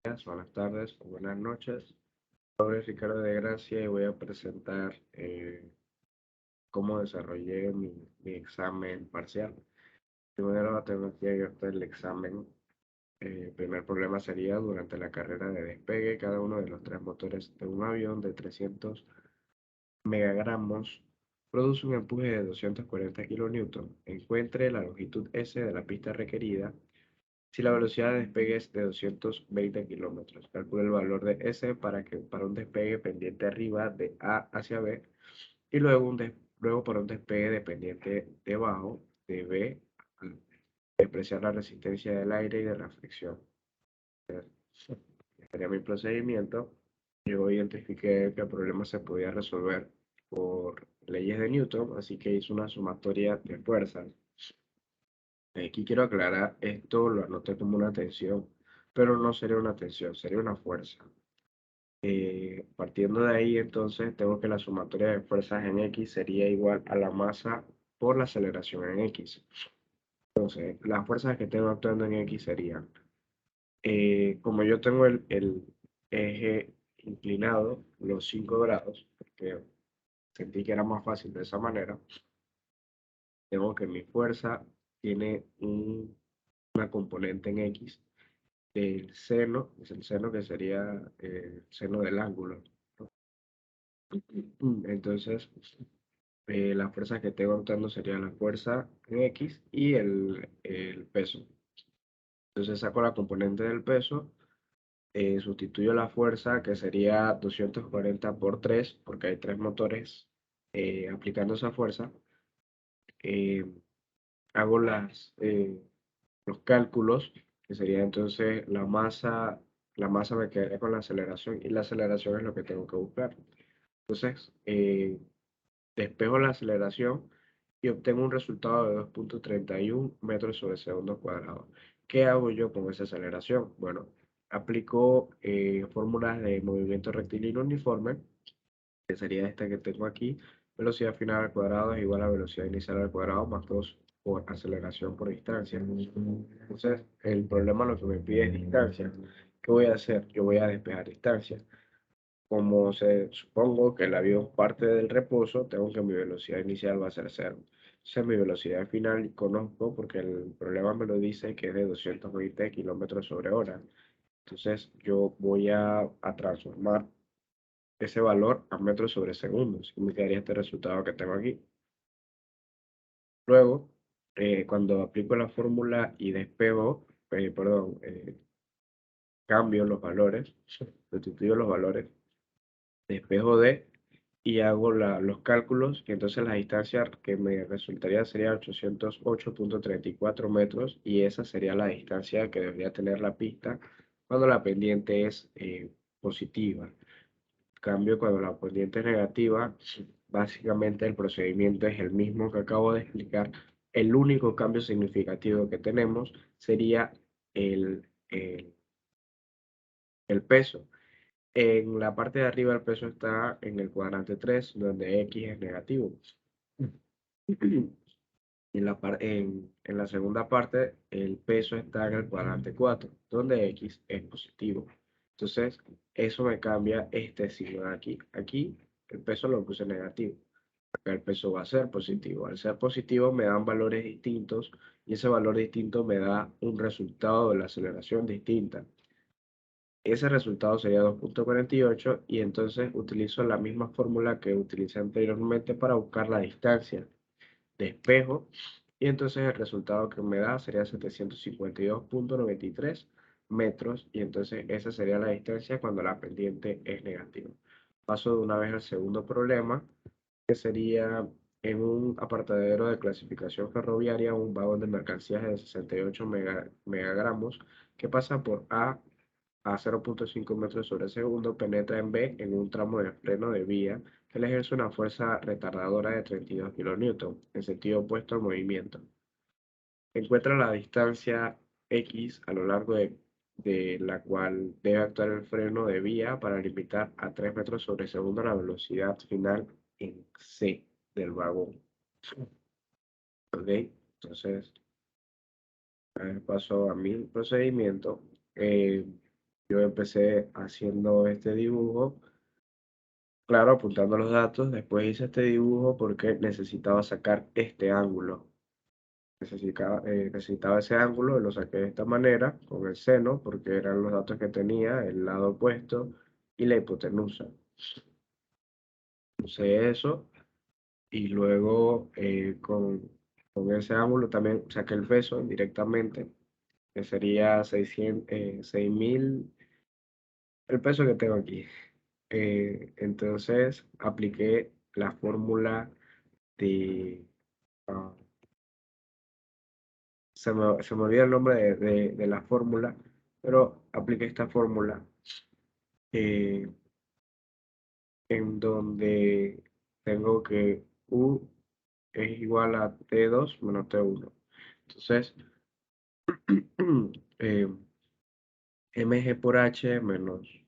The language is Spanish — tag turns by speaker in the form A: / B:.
A: días, buenas tardes o buenas noches. Mi nombre es Ricardo de Gracia y voy a presentar cómo desarrollé mi examen parcial. Primero tengo aquí abierto el examen. El primer problema sería durante la carrera de despegue, cada uno de los tres motores de un avión de 300 megagramos produce un empuje de 240 kilonewton. Encuentre la longitud S de la pista requerida. Si la velocidad de despegue es de 220 kilómetros, calcula el valor de S para un despegue pendiente arriba de A hacia B y luego para un despegue de pendiente debajo de B a despreciar la resistencia del aire y de la fricción. Este sería mi procedimiento. Yo identifiqué que el problema se podía resolver por leyes de Newton, así que hice una sumatoria de fuerzas. Aquí quiero aclarar, esto lo anoté como una tensión, pero no sería una tensión, sería una fuerza. Partiendo de ahí, entonces, tengo que la sumatoria de fuerzas en X sería igual a la masa por la aceleración en X. Entonces, las fuerzas que tengo actuando en X serían, como yo tengo el eje inclinado, los 5 grados, porque sentí que era más fácil de esa manera, tengo que mi fuerza tiene una componente en X del seno, es el seno que sería el seno del ángulo, ¿no? Entonces, la fuerza que tengo actuando sería la fuerza en X y el peso. Entonces saco la componente del peso, sustituyo la fuerza que sería 240 por 3 porque hay tres motores aplicando esa fuerza. eh, Hago los cálculos, que sería entonces la masa me quedaría con la aceleración y la aceleración es lo que tengo que buscar. Entonces, despejo la aceleración y obtengo un resultado de 2,31 metros sobre segundo cuadrado. ¿Qué hago yo con esa aceleración? Bueno, aplico fórmulas de movimiento rectilíneo uniforme, que sería esta que tengo aquí. Velocidad final al cuadrado es igual a velocidad inicial al cuadrado más 2 por aceleración por distancia. Entonces, el problema lo que me pide es distancia. ¿Qué voy a hacer? Yo voy a despejar distancia. Como supongo que el avión parte del reposo, tengo que mi velocidad inicial va a ser cero. Entonces, mi velocidad final conozco porque el problema me lo dice que es de 220 kilómetros sobre hora. Entonces, yo voy a transformar ese valor a metros sobre segundos y me quedaría este resultado que tengo aquí. Luego, cuando aplico la fórmula y despego, cambio los valores, sustituyo los valores, despejo de y hago los cálculos, y entonces la distancia que me resultaría sería 808,34 metros, y esa sería la distancia que debería tener la pista cuando la pendiente es positiva. Cambio, cuando la pendiente es negativa, básicamente el procedimiento es el mismo que acabo de explicar. El único cambio significativo que tenemos sería el peso. En la parte de arriba el peso está en el cuadrante 3 donde X es negativo. En la segunda parte, el peso está en el cuadrante 4 donde X es positivo. Entonces, eso me cambia este signo de aquí. Aquí el peso lo puse negativo. Acá el peso va a ser positivo. Al ser positivo me dan valores distintos y ese valor distinto me da un resultado de la aceleración distinta. Ese resultado sería 2,48 y entonces utilizo la misma fórmula que utilicé anteriormente para buscar la distancia. Despejo y entonces el resultado que me da sería 752,93 metros y entonces esa sería la distancia cuando la pendiente es negativa. Paso de una vez al segundo problema, que sería en un apartadero de clasificación ferroviaria un vagón de mercancías de 68 megagramos que pasa por a 0,5 metros sobre segundo, penetra en B en un tramo de freno de vía que le ejerce una fuerza retardadora de 32 kilonewton en sentido opuesto al movimiento. Encuentra la distancia X a lo largo de la cual debe actuar el freno de vía para limitar a 3 metros sobre segundo la velocidad final en C del vagón. ¿Ok? Entonces, paso a mi procedimiento. yo empecé haciendo este dibujo, claro, apuntando los datos. Después hice este dibujo porque necesitaba sacar este ángulo. Necesitaba ese ángulo, lo saqué de esta manera, con el seno, porque eran los datos que tenía, el lado opuesto y la hipotenusa. Usé eso y luego con ese ángulo también saqué el peso directamente, que sería 6.000, el peso que tengo aquí. Entonces apliqué la fórmula de... ah, se me olvida el nombre de la fórmula, pero apliqué esta fórmula eh, en donde tengo que U es igual a T2 menos T1. Entonces, mg por h menos